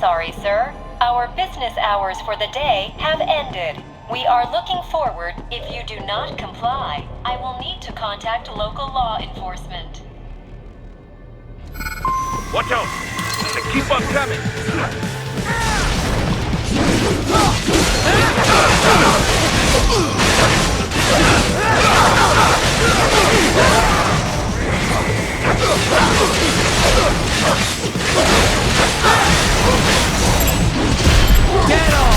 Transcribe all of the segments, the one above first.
sorry, sir. Our business hours for the day have ended. We are looking forward. If you do not comply, I will need to contact local law enforcement. Watch out! They keep on coming! Get off! Get off!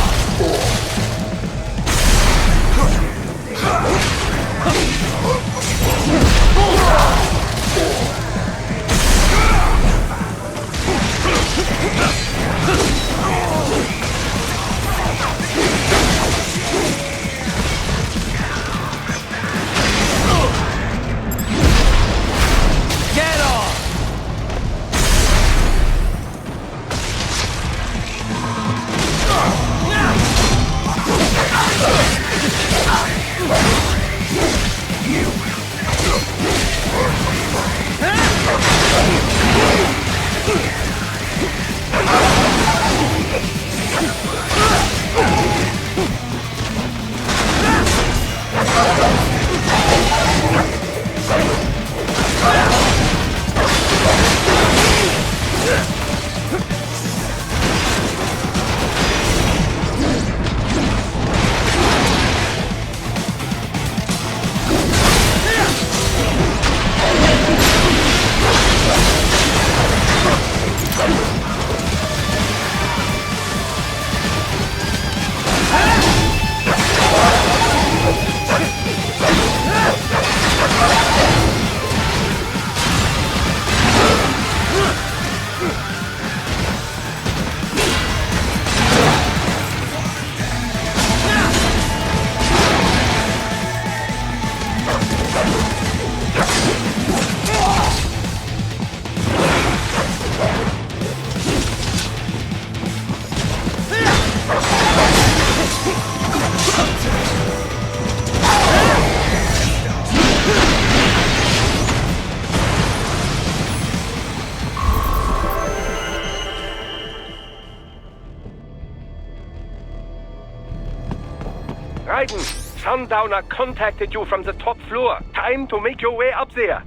Raiden, Sundowner contacted you from the top floor. Time to make your way up there.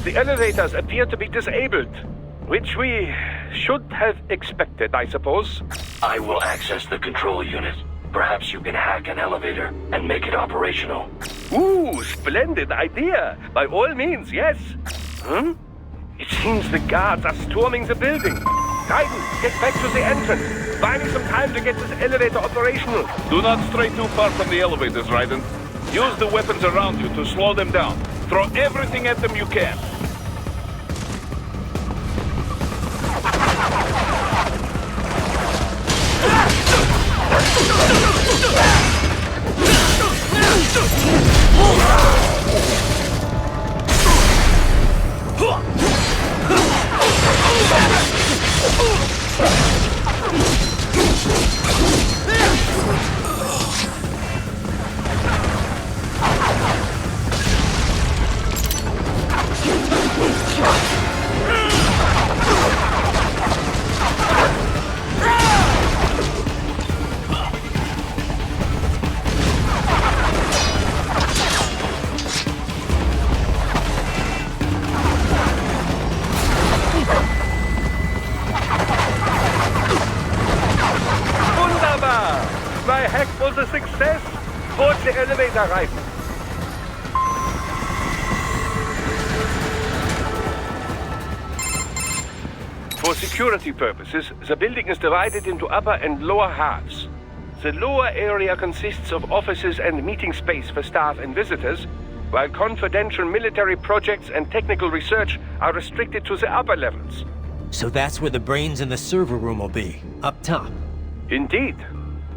The elevators appear to be disabled, which we should have expected, I suppose. I will access the control unit. Perhaps you can hack an elevator and make it operational. Ooh, splendid idea. By all means, yes. It seems the guards are storming the building. Raiden, get back to the entrance. Buy me some time to get this elevator operational. Do not stray too far from the elevators, Raiden. Use the weapons around you to slow them down. Throw everything at them you can. My hack was a success! Board the elevator, Raiden! For security purposes, the building is divided into upper and lower halves. The lower area consists of offices and meeting space for staff and visitors, while confidential military projects and technical research are restricted to the upper levels. So that's where the brains in the server room will be, up top. Indeed.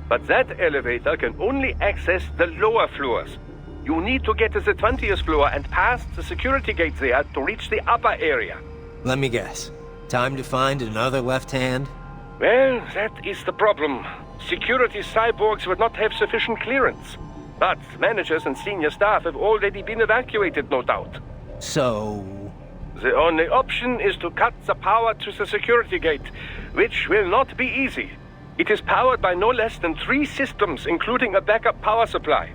But that elevator can only access the lower floors. You need to get to the 20th floor and past the security gate there to reach the upper area. Let me guess. Time to find another left hand? Well, that is the problem. Security cyborgs would not have sufficient clearance. But managers and senior staff have already been evacuated, no doubt. So... The only option is to cut the power to the security gate, which will not be easy. It is powered by no less than 3 systems, including a backup power supply.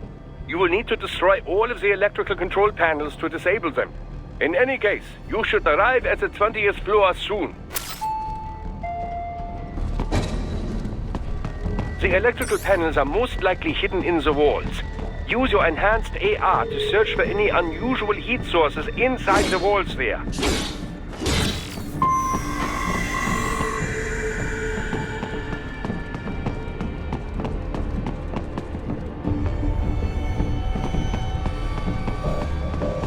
You will need to destroy all of the electrical control panels to disable them. In any case, you should arrive at the 20th floor soon. The electrical panels are most likely hidden in the walls. Use your enhanced AR to search for any unusual heat sources inside the walls there.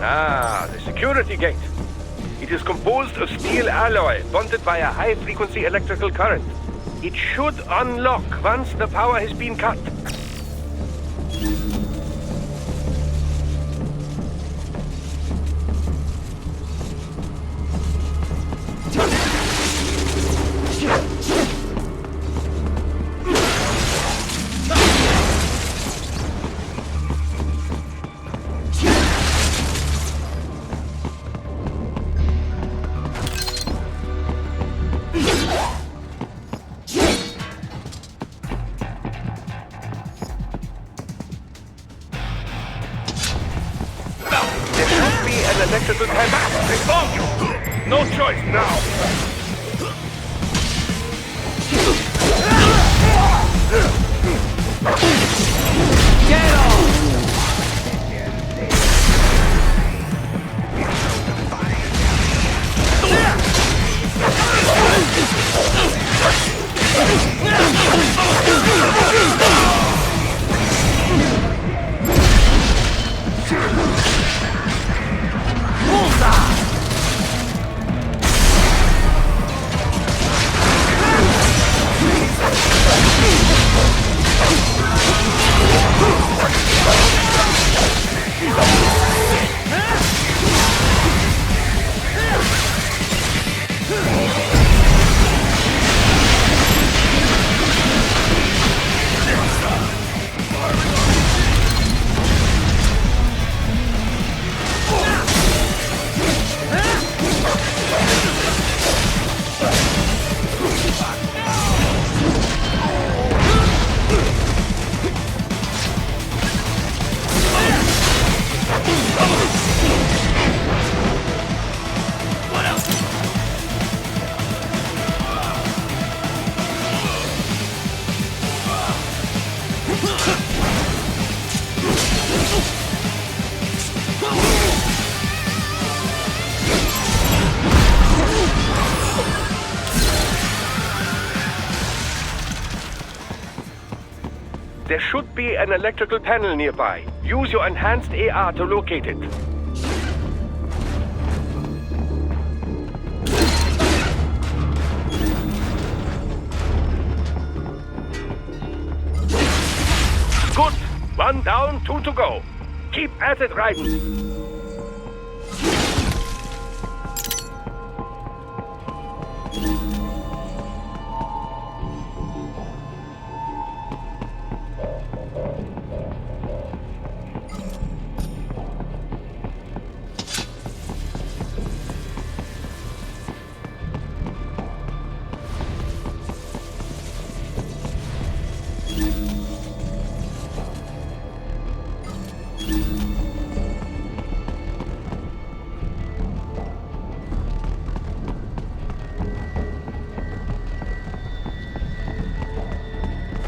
Ah, the security gate. It is composed of steel alloy bonded by a high-frequency electrical current. It should unlock once the power has been cut. Electrical panel. They found you! No choice now! Get on! There should be an electrical panel nearby. Use your enhanced AR to locate it. Good. 1 down, 2 to go. Keep at it, Raiden.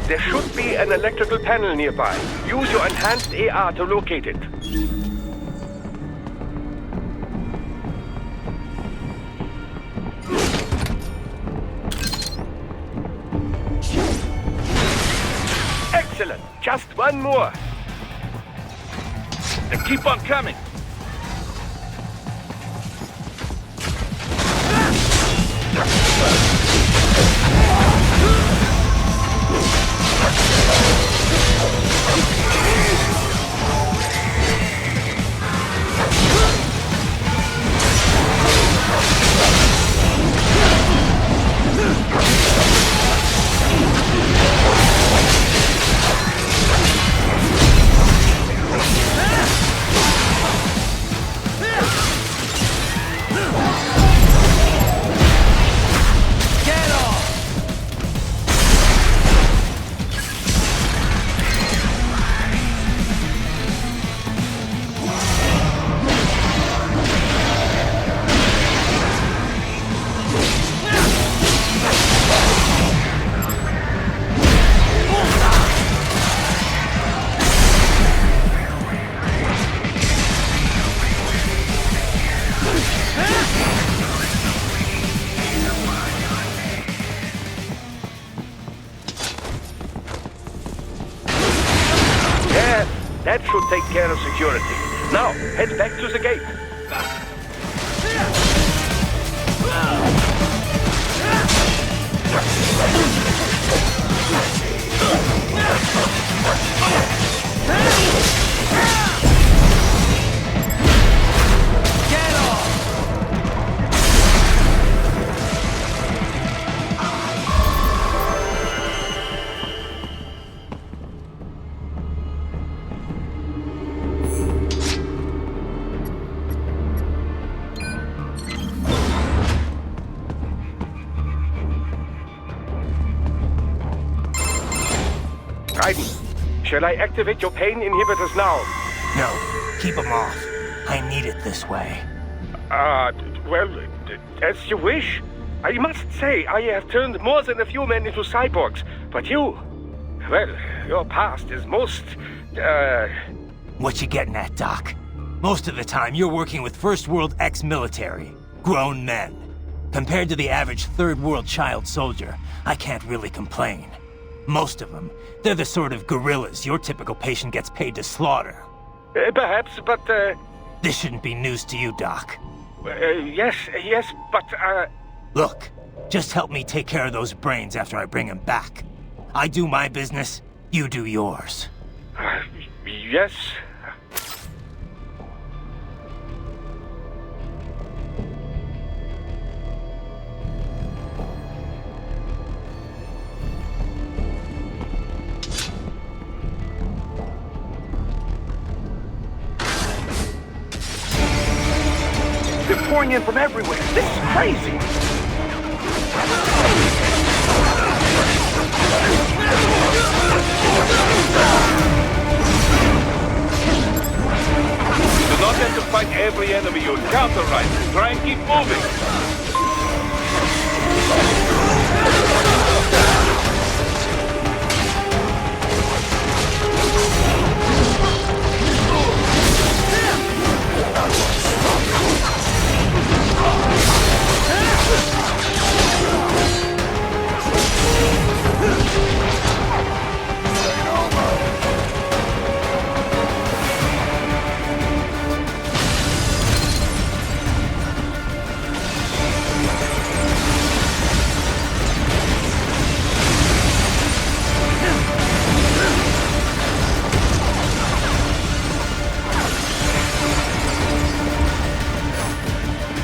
There should be an electrical panel nearby. Use your enhanced AR to locate it. Excellent. Just one more. They keep on coming. care of security. Now, head back to the gate. Raiden, shall I activate your pain inhibitors now? No, keep them off. I need it this way. Well, as you wish. I must say, I have turned more than a few men into cyborgs, but you... Well, your past is most, What you getting at, Doc? Most of the time, you're working with First World ex-military. Grown men. Compared to the average Third World child soldier, I can't really complain. Most of them, they're the sort of gorillas your typical patient gets paid to slaughter. perhaps, but, This shouldn't be news to you, Doc. yes, but, Look, just help me take care of those brains after I bring them back. I do my business, you do yours. yes. They're pouring in from everywhere. This is crazy. You do not have to fight every enemy you encounter, right? Try and keep moving.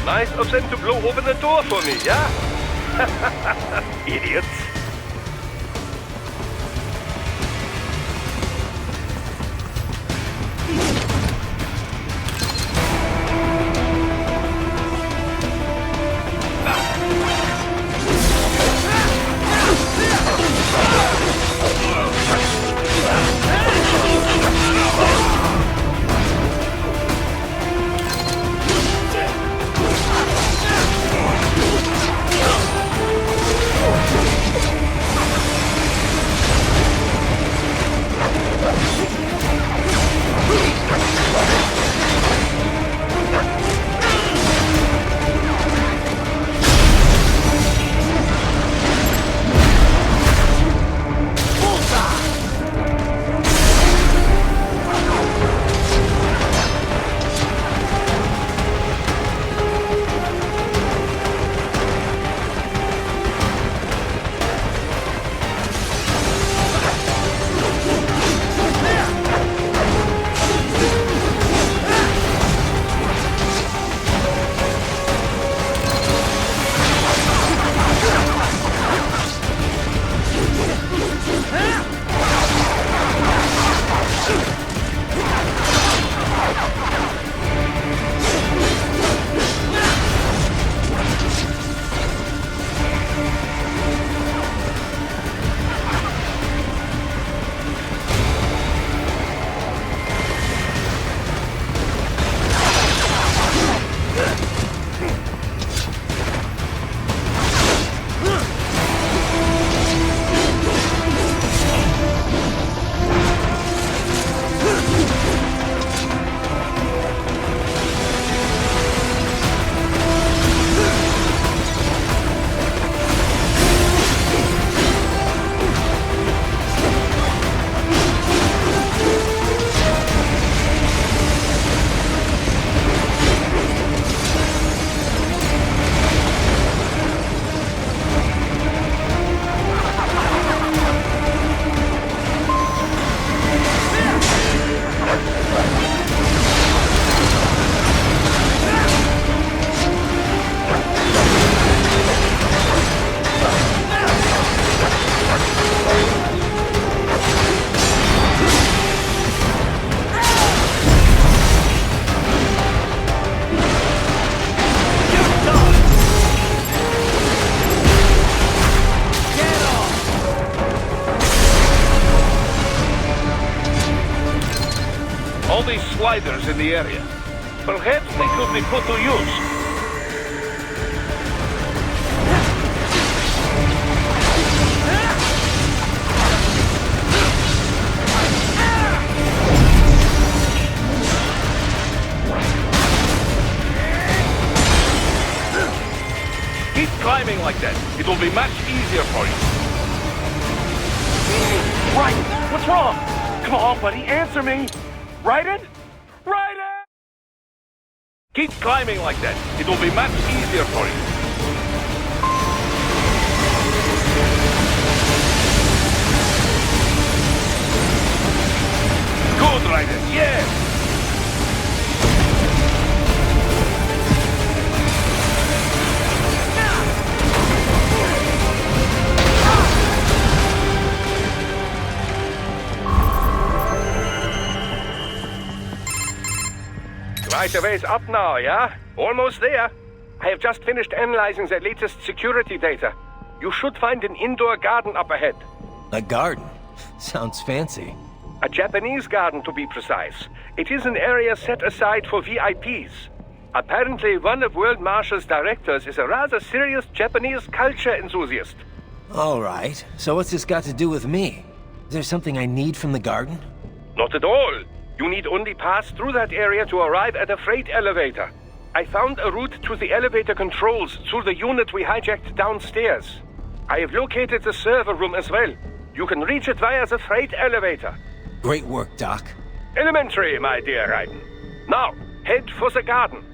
Nice of them to blow open the door for me, yeah? Idiots. gliders in the area. Perhaps they could be put to use. Keep climbing like that. It will be much easier for you. Raiden, what's wrong? Come on, buddy, answer me. Raiden? Raiden! Keep climbing like that. It will be much easier for you. Good, Raiden. Yes! Right a ways up now, yeah? Almost there. I have just finished analyzing the latest security data. You should find an indoor garden up ahead. A garden? Sounds fancy. A Japanese garden, to be precise. It is an area set aside for VIPs. Apparently, one of World Marshal's directors is a rather serious Japanese culture enthusiast. All right. So what's this got to do with me? Is there something I need from the garden? Not at all. You need only pass through that area to arrive at a freight elevator. I found a route to the elevator controls through the unit we hijacked downstairs. I have located the server room as well. You can reach it via the freight elevator. Great work, Doc. Elementary, my dear Raiden. Now, head for the garden.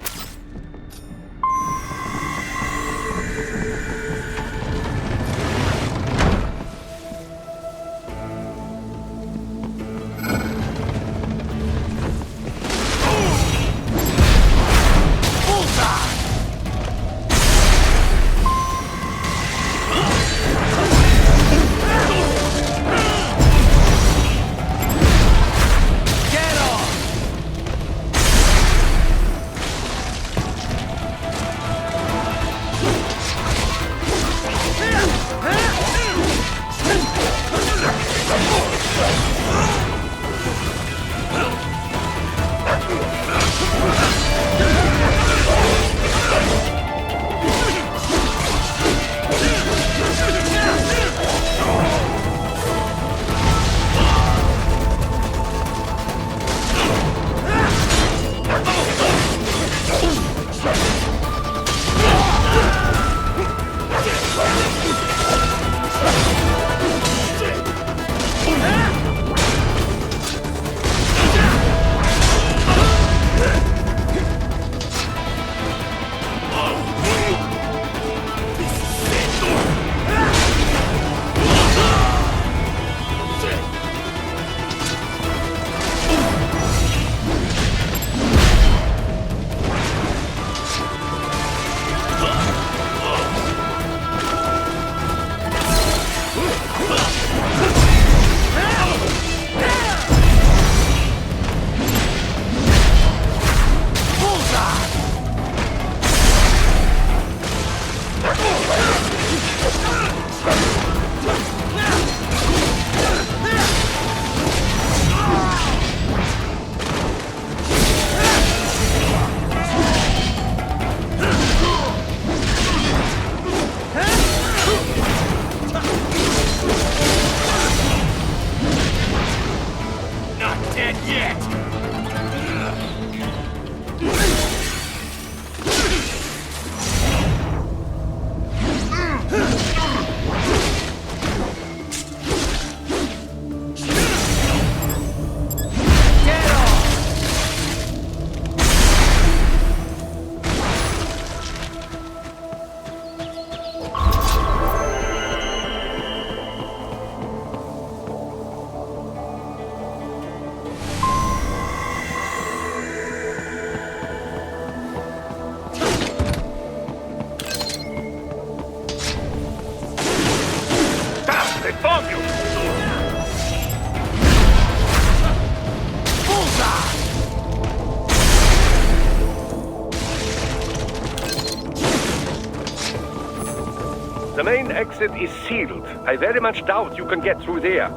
The main exit is sealed. I very much doubt you can get through there.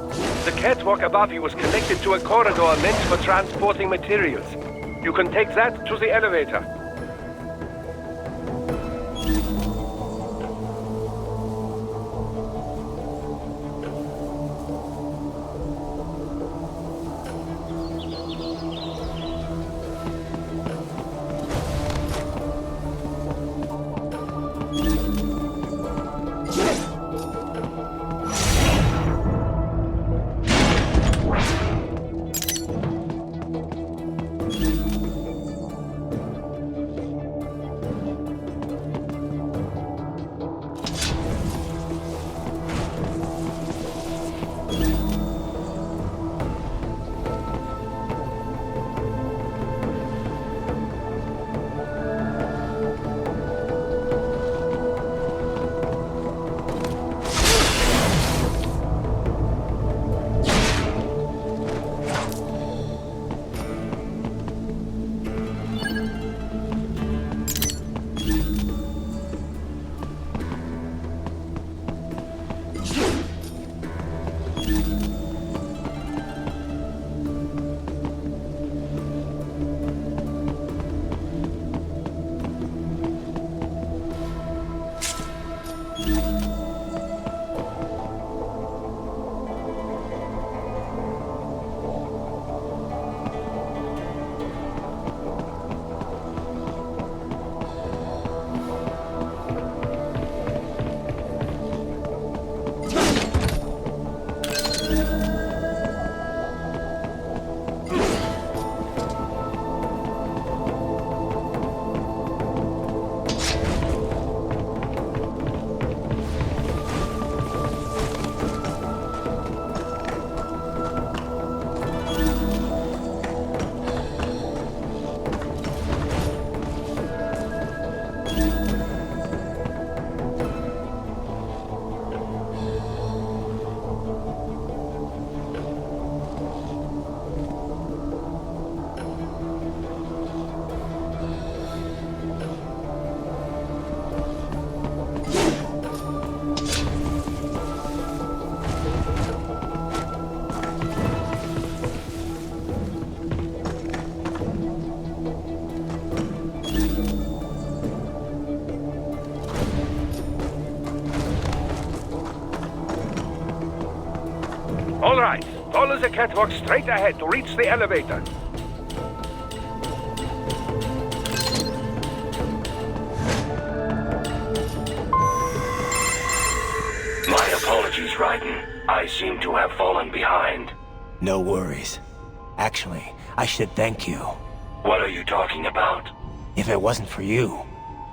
The catwalk above you is connected to a corridor meant for transporting materials. You can take that to the elevator. All right, follow the catwalk straight ahead to reach the elevator. My apologies, Raiden. I seem to have fallen behind. No worries. Actually, I should thank you. What are you talking about? If it wasn't for you,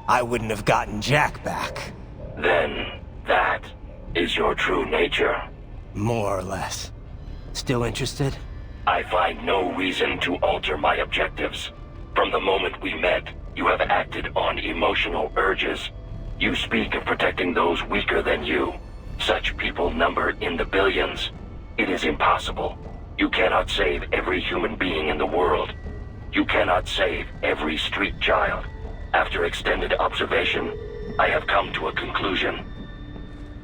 I wouldn't have gotten Jack back. Then, that is your true nature. More or less. Still interested? I find no reason to alter my objectives. From the moment we met, you have acted on emotional urges. You speak of protecting those weaker than you. Such people number in the billions. It is impossible. You cannot save every human being in the world. You cannot save every street child. After extended observation, I have come to a conclusion.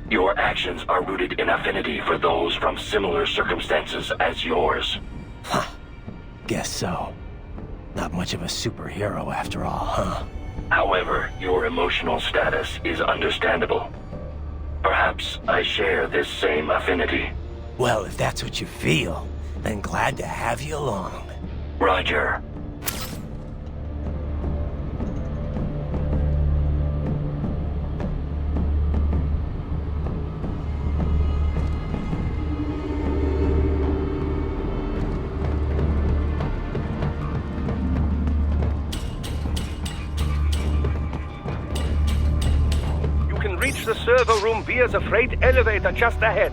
Your actions are rooted in affinity for those from similar circumstances as yours. Huh. Guess so. Not much of a superhero after all, huh? However, your emotional status is understandable. Perhaps I share this same affinity. Well, if that's what you feel, then glad to have you along. Roger. Reach the server room via the freight elevator just ahead.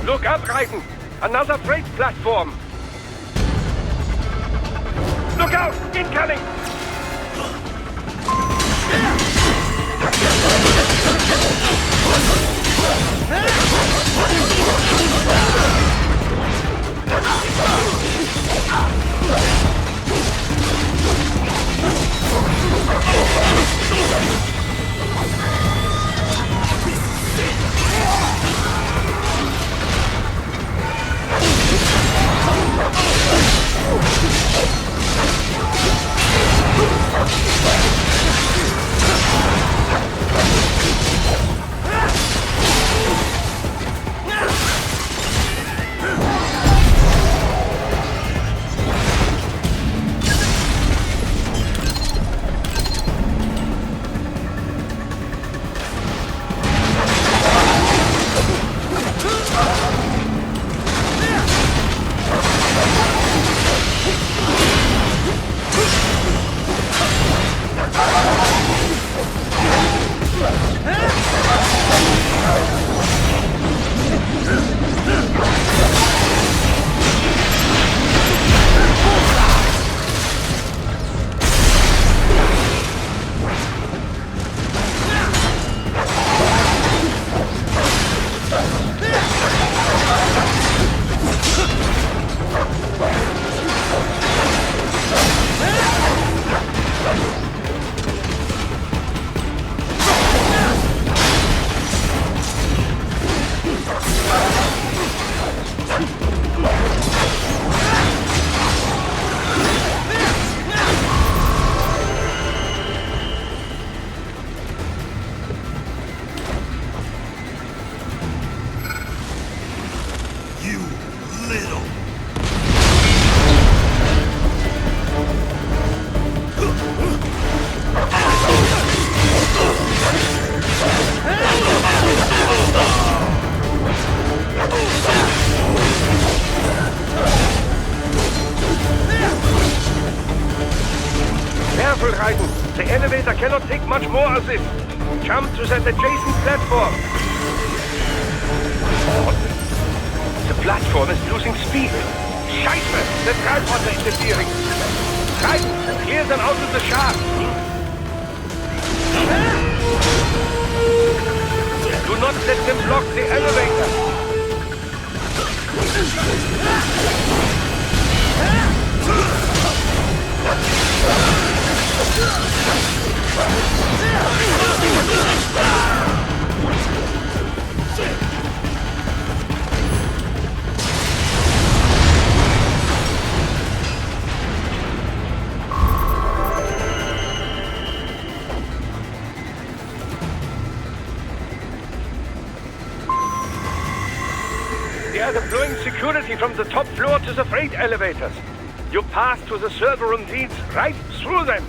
Look up, Raiden! Another freight platform! Look out! Incoming! Careful, Raiden. The elevator cannot take much more as this. Jump to that adjacent platform. The platform is losing speed. Scheiße! The transporter is disappearing. Raiden, clear them out of the shaft. Do not let them block the elevator. They are deploying security from the top floor to the freight elevators. You pass to the server room leads right through them.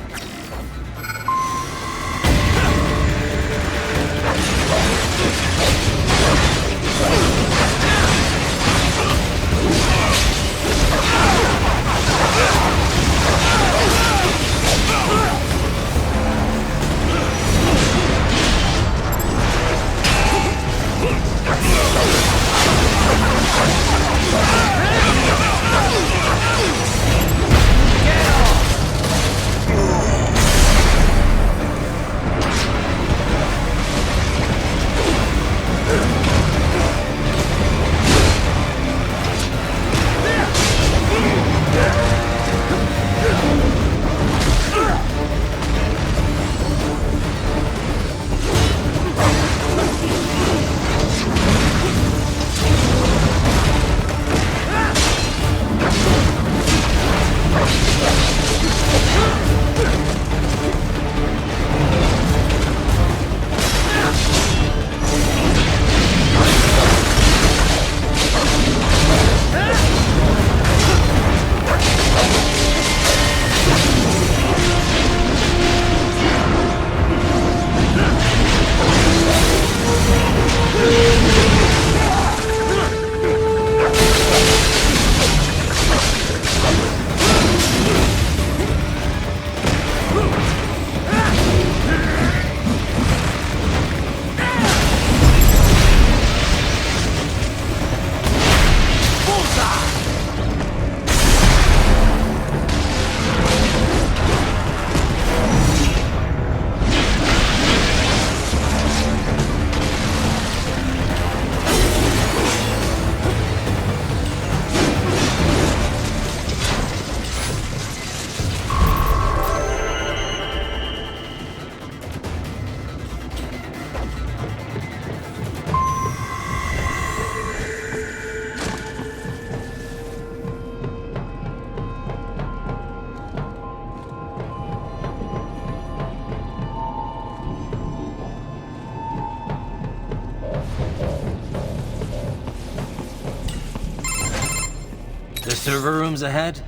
server rooms ahead?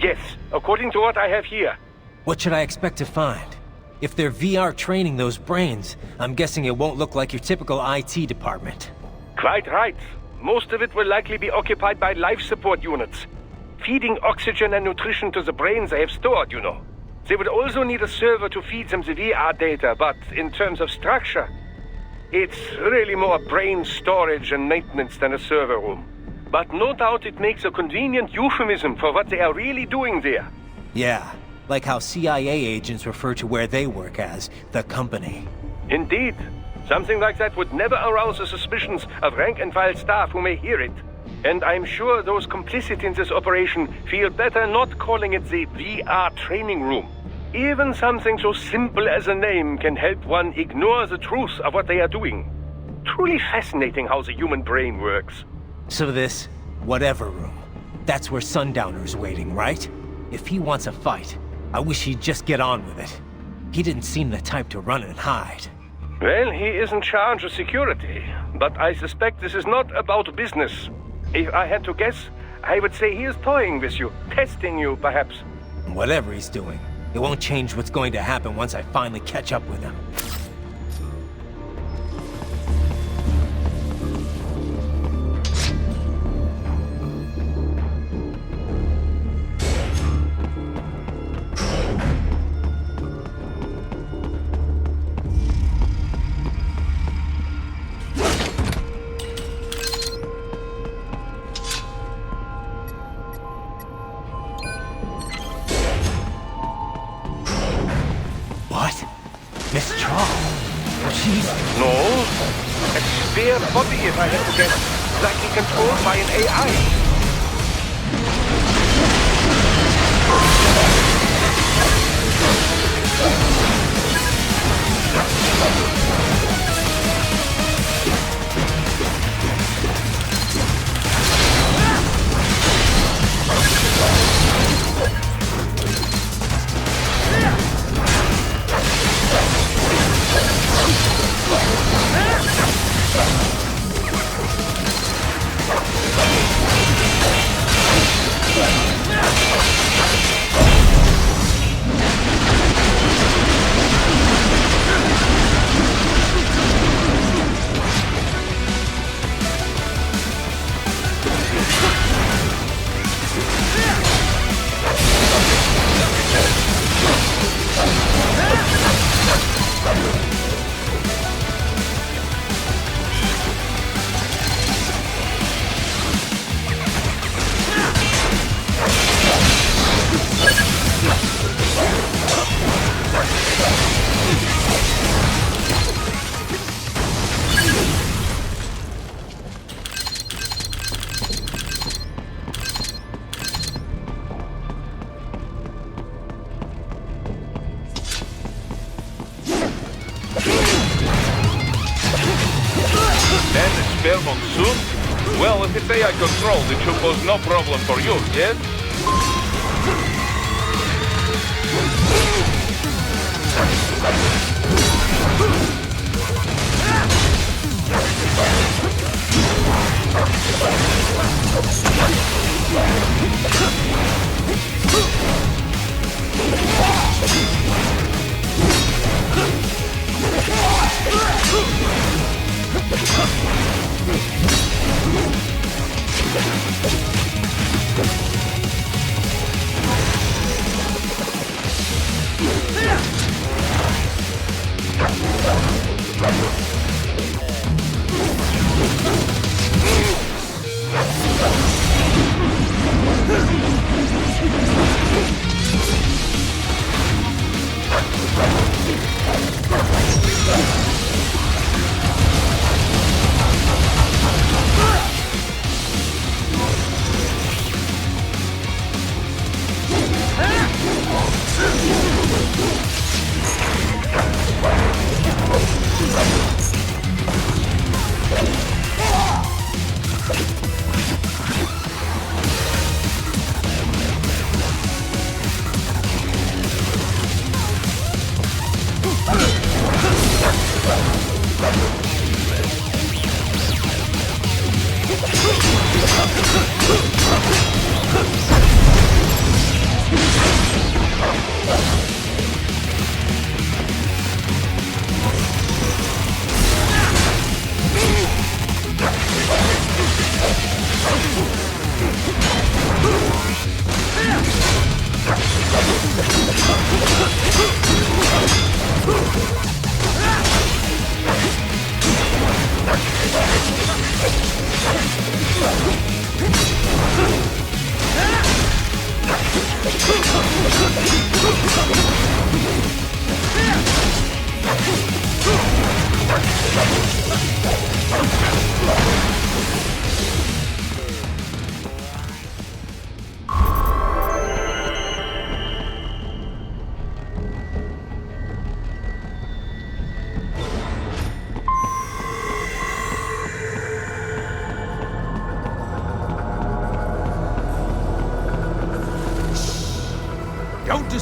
Yes, according to what I have here. What should I expect to find? If they're VR training those brains, I'm guessing it won't look like your typical IT department. Quite right. Most of it will likely be occupied by life support units. Feeding oxygen and nutrition to the brains they have stored, you know. They would also need a server to feed them the VR data, but in terms of structure, it's really more brain storage and maintenance than a server room. But no doubt it makes a convenient euphemism for what they are really doing there. Yeah, like how CIA agents refer to where they work as the company. Indeed. Something like that would never arouse the suspicions of rank-and-file staff who may hear it. And I'm sure those complicit in this operation feel better not calling it the VR training room. Even something so simple as a name can help one ignore the truth of what they are doing. Truly fascinating how the human brain works. So this, whatever room, that's where Sundowner's waiting, right? If he wants a fight, I wish he'd just get on with it. He didn't seem the type to run and hide. Well, he is in charge of security, but I suspect this is not about business. If I had to guess, I would say he is toying with you, testing you, perhaps. Whatever he's doing, it won't change what's going to happen once I finally catch up with him. No. A spare body, if I had to guess. Likely controlled by an AI. Well, if it's AI controlled, it should pose no problem for you, yes?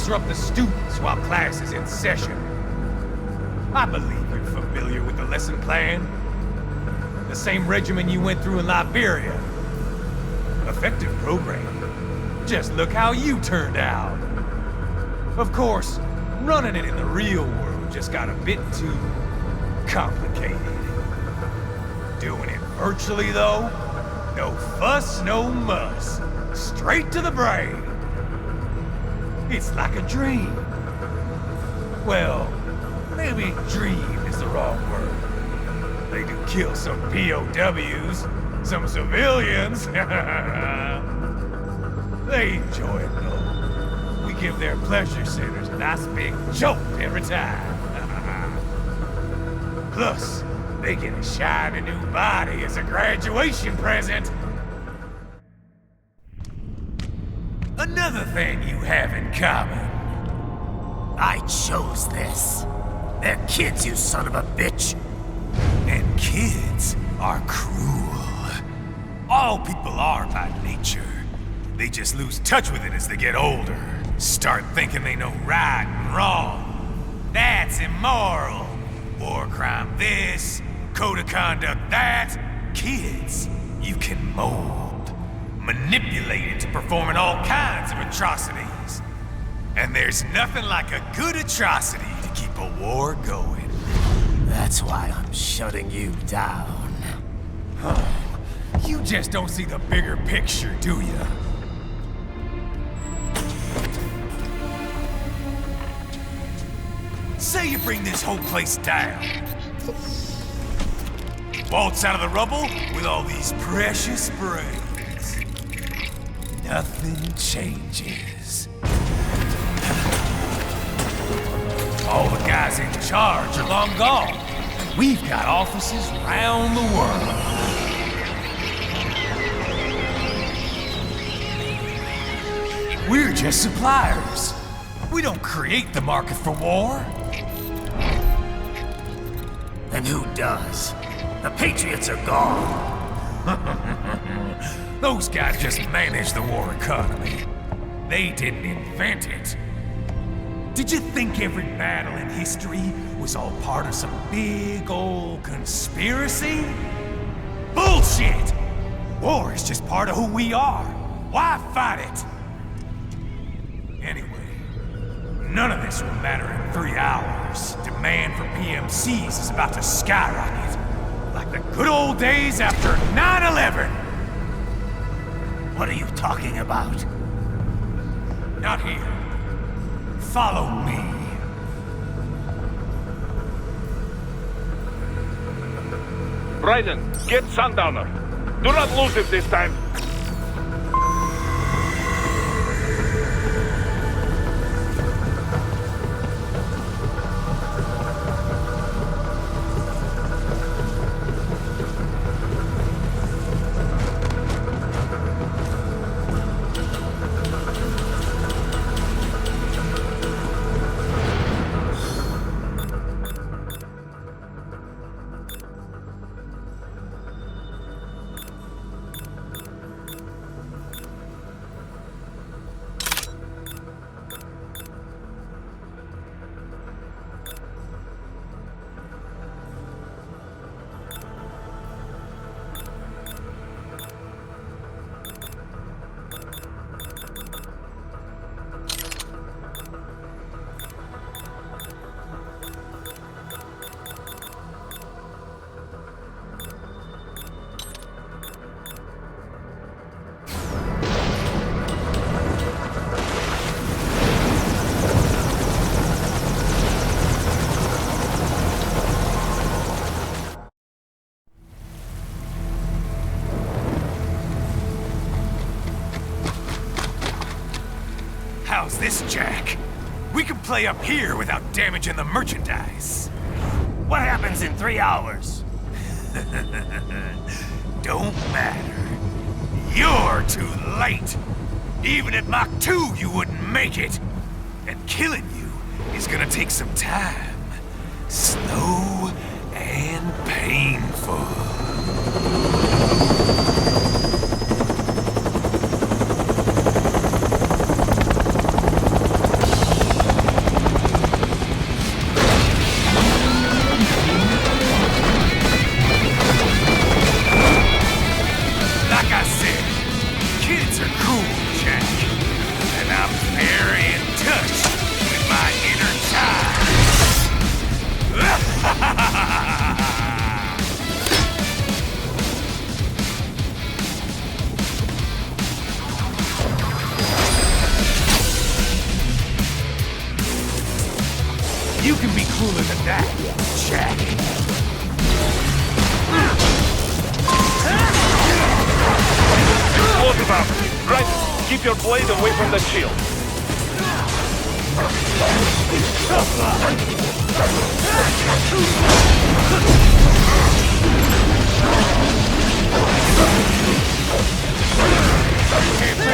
disrupt the students while class is in session. I believe you're familiar with the lesson plan. The same regimen you went through in Liberia. Effective program. Just look how you turned out. Of course, running it in the real world just got a bit too complicated. Doing it virtually, though? No fuss, no muss. Straight to the brain. It's like a dream. Well, maybe dream is the wrong word. They do kill some POWs, some civilians. They enjoy it, though. We give their pleasure centers a nice big jolt every time. Plus, they get a shiny new body as a graduation present. Another thing you have in common. I chose this. They're kids, you son of a bitch. And kids are cruel. All people are by nature. They just lose touch with it as they get older. Start thinking they know right and wrong. That's immoral. War crime this, code of conduct that. Kids, you can mold, manipulate into performing all kinds of atrocities. And there's nothing like a good atrocity to keep a war going. That's why I'm shutting you down. You just don't see the bigger picture, do you? Say you bring this whole place down. Waltz out of the rubble with all these precious brains. Nothing changes. All the guys in charge are long gone. We've got offices round the world. We're just suppliers. We don't create the market for war. And who does? The Patriots are gone. Those guys just manage the war economy. They didn't invent it. Did you think every battle in history was all part of some big old conspiracy? Bullshit! War is just part of who we are. Why fight it? Anyway, none of this will matter in 3 hours. Demand for PMCs is about to skyrocket. Like the good old days after 9/11. What are you talking about? Not here. Follow me. Raiden, get Sundowner. Do not lose it this time. How's this, Jack? We can play up here without damaging the merchandise. What happens in 3 hours? Don't matter. You're too late. Even at Mach 2, you wouldn't make it. And killing you is gonna take some time. Slow and painful. You can be cooler than that, Jack. Explosive out. Right. Keep your blade away from the shield.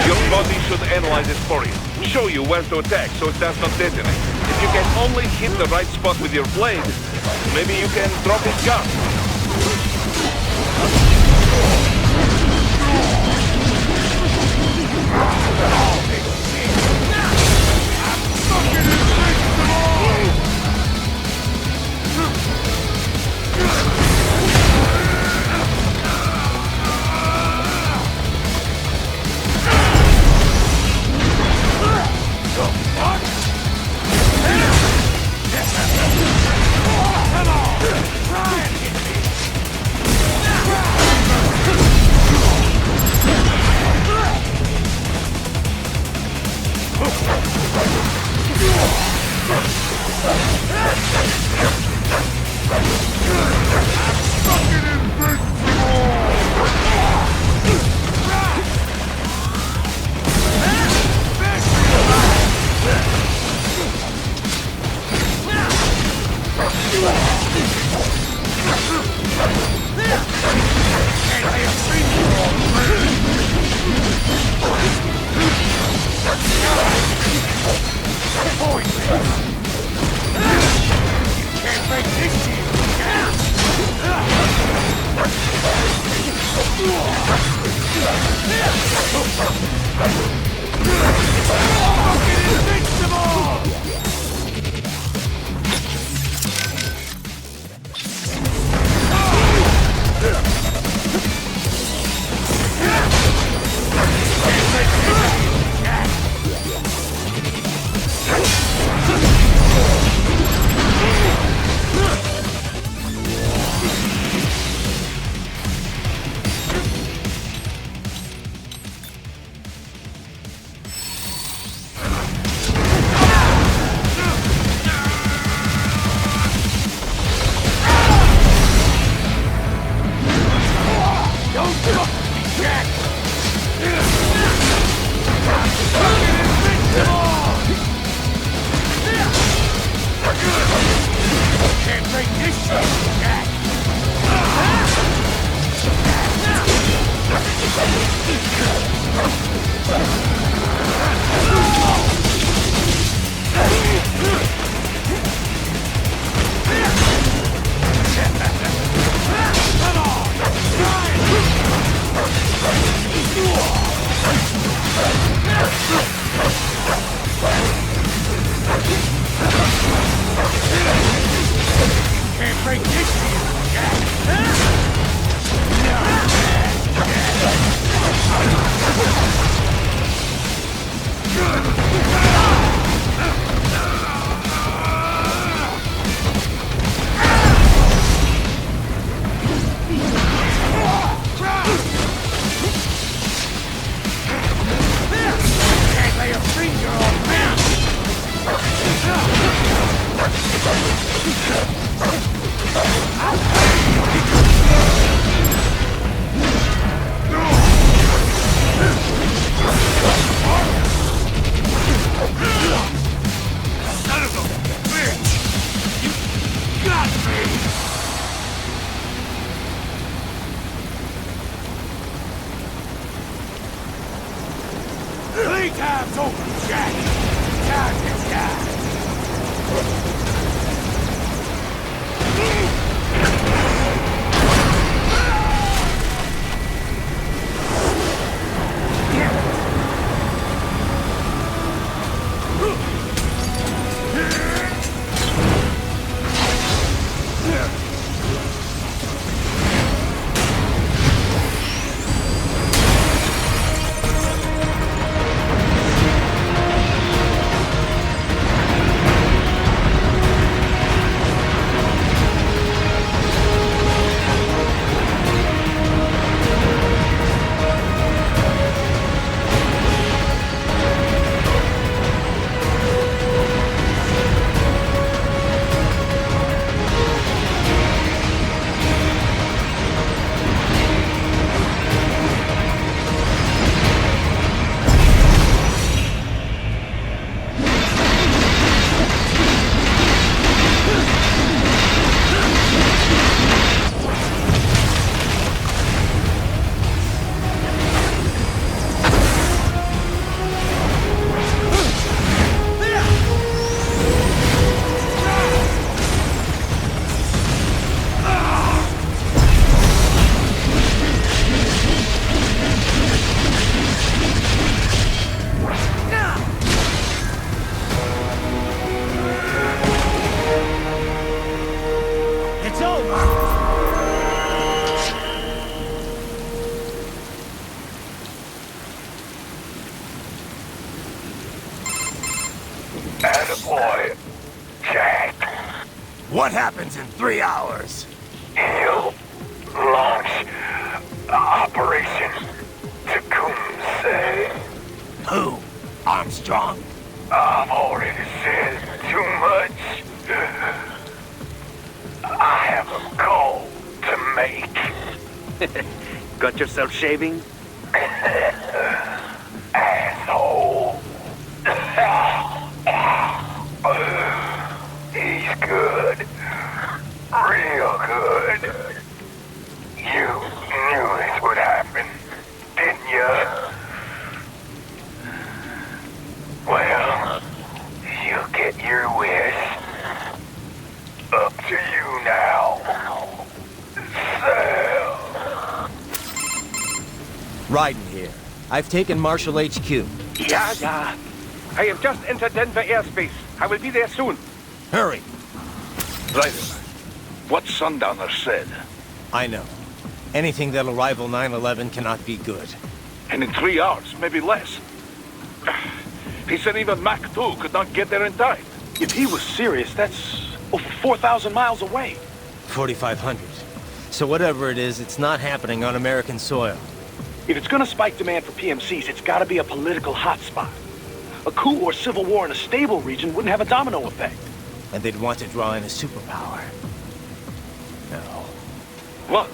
Your body should analyze it for you. Show you where to attack so it does not detonate. If you can only hit the right spot with your blade, maybe you can drop his gun. Playtime's over, Jack. Time to die. What happens in 3 hours? He'll launch Operation Tecumseh. Who? Armstrong? I've already said too much. I have a call to make. Got yourself shaving? Asshole. He's good. Real good. You knew this would happen, didn't you? Well, you get your wish. Up to you now. Sam. Raiden here. I've taken Marshall HQ. Yeah. I have just entered Denver airspace. I will be there soon. Hurry. Raiden, what Sundowner said. I know. Anything that'll rival 9/11 cannot be good. And in 3 hours, maybe less. He said even Mach 2 could not get there in time. If he was serious, that's over 4,000 miles away. 4,500. So whatever it is, it's not happening on American soil. If it's gonna spike demand for PMCs, it's gotta be a political hotspot. A coup or civil war in a stable region wouldn't have a domino effect. And they'd want to draw in a superpower. No. What?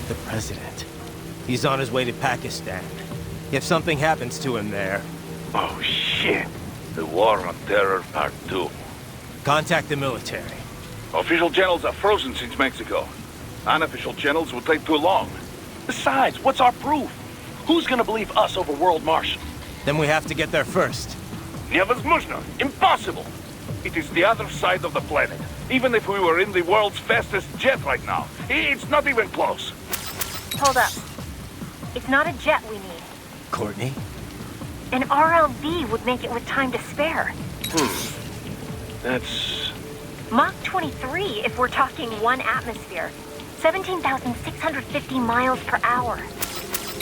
The president. He's on his way to Pakistan. If something happens to him there... Oh, shit. The War on Terror Part 2. Contact the military. Official channels are frozen since Mexico. Unofficial channels would take too long. Besides, what's our proof? Who's gonna believe us over World Marshal? Then we have to get there first. Невозможно. Impossible. It is the other side of the planet. Even if we were in the world's fastest jet right now, it's not even close. Hold up. It's not a jet we need. Courtney? An RLV would make it with time to spare. That's... Mach 23 if we're talking 1 atmosphere. 17,650 miles per hour.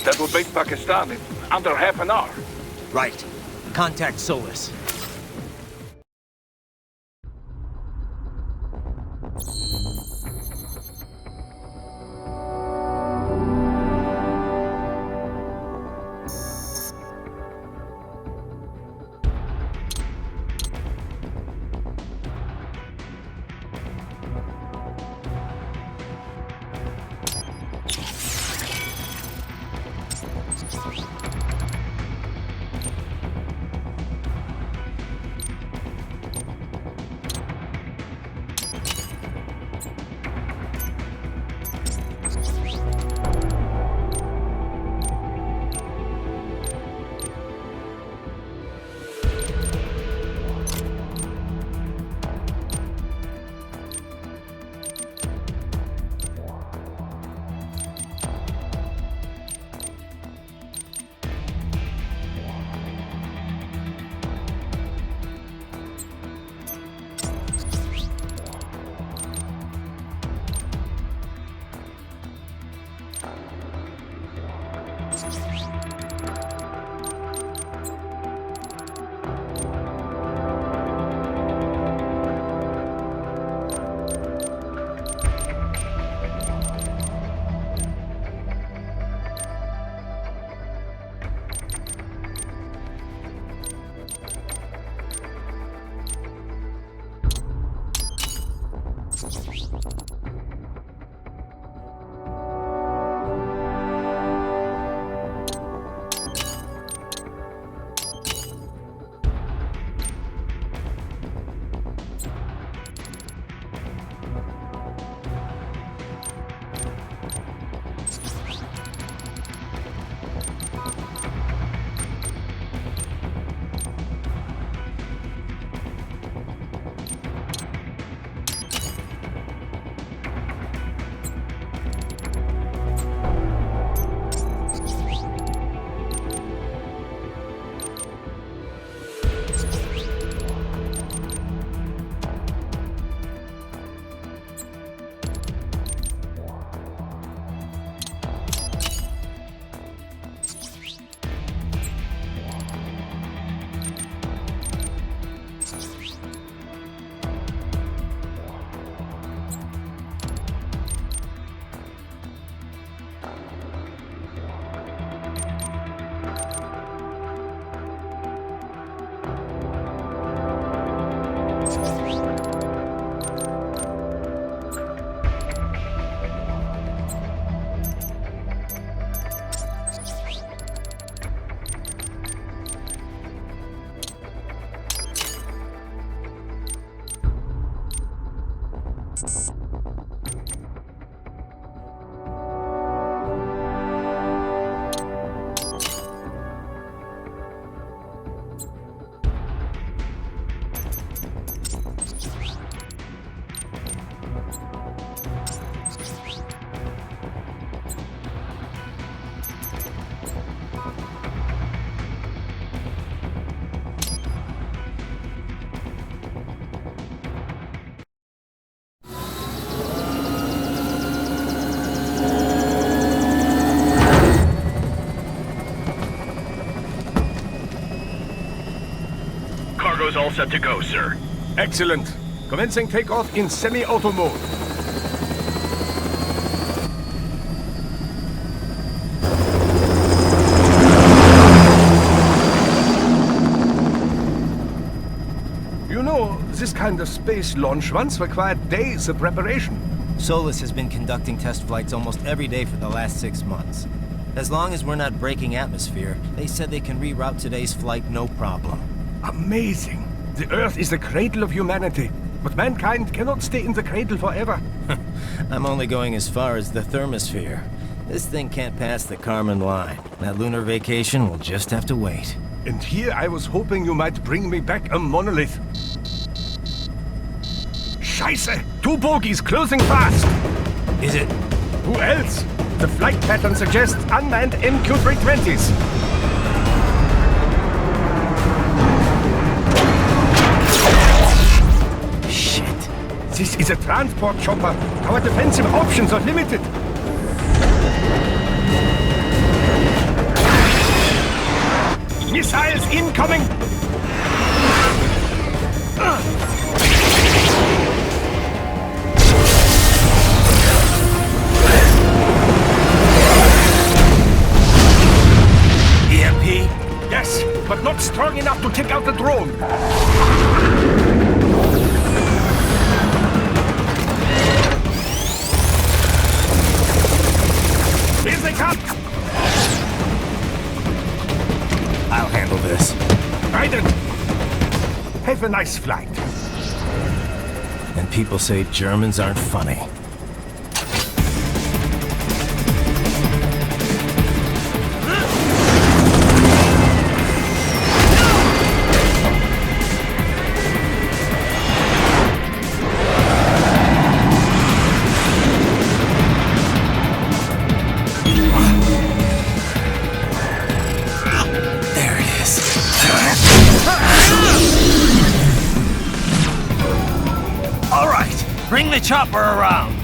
That will make Pakistan in under half an hour. Right. Contact Solus. Cargo's all set to go, sir. Excellent. Commencing takeoff in semi-auto mode. You know, this kind of space launch once required days of preparation. Solus has been conducting test flights almost every day for the last 6 months. As long as we're not breaking atmosphere, they said they can reroute today's flight no problem. Amazing. The Earth is the cradle of humanity, but mankind cannot stay in the cradle forever. I'm only going as far as the thermosphere. This thing can't pass the Kármán line. That lunar vacation will just have to wait. And here I was hoping you might bring me back a monolith. Scheiße! 2 bogies closing fast! Is it? Who else? The flight pattern suggests unmanned MQ-320s. Shit. This is a transport chopper. Our defensive options are limited. Missiles incoming! EMP? Yes, but not strong enough to take out the drone. Here they come! I'll handle this. Raiden! Have a nice flight. And people say Germans aren't funny. Bring the chopper around!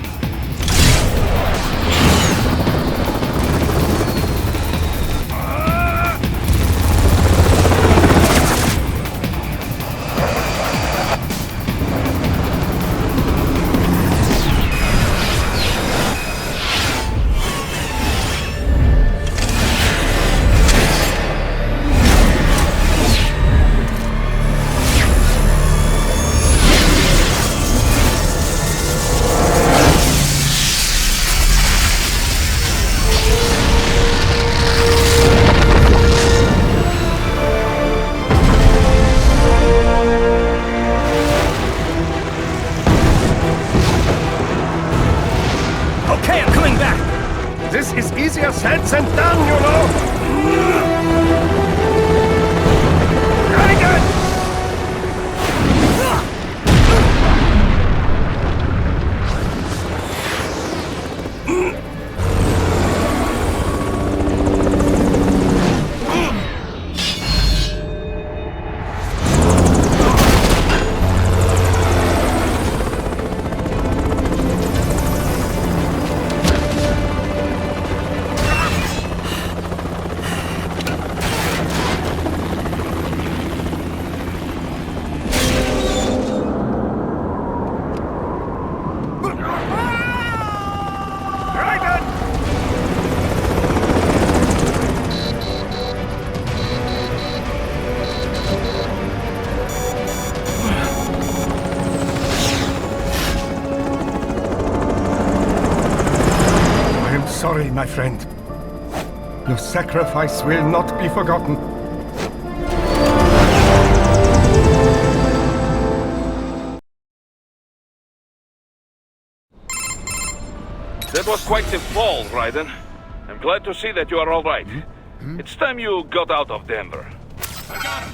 This is easier said than done, you know! Very good! sorry, my friend. Your sacrifice will not be forgotten. That was quite the fall, Raiden. I'm glad to see that you are all right. It's time you got out of Denver. I got him!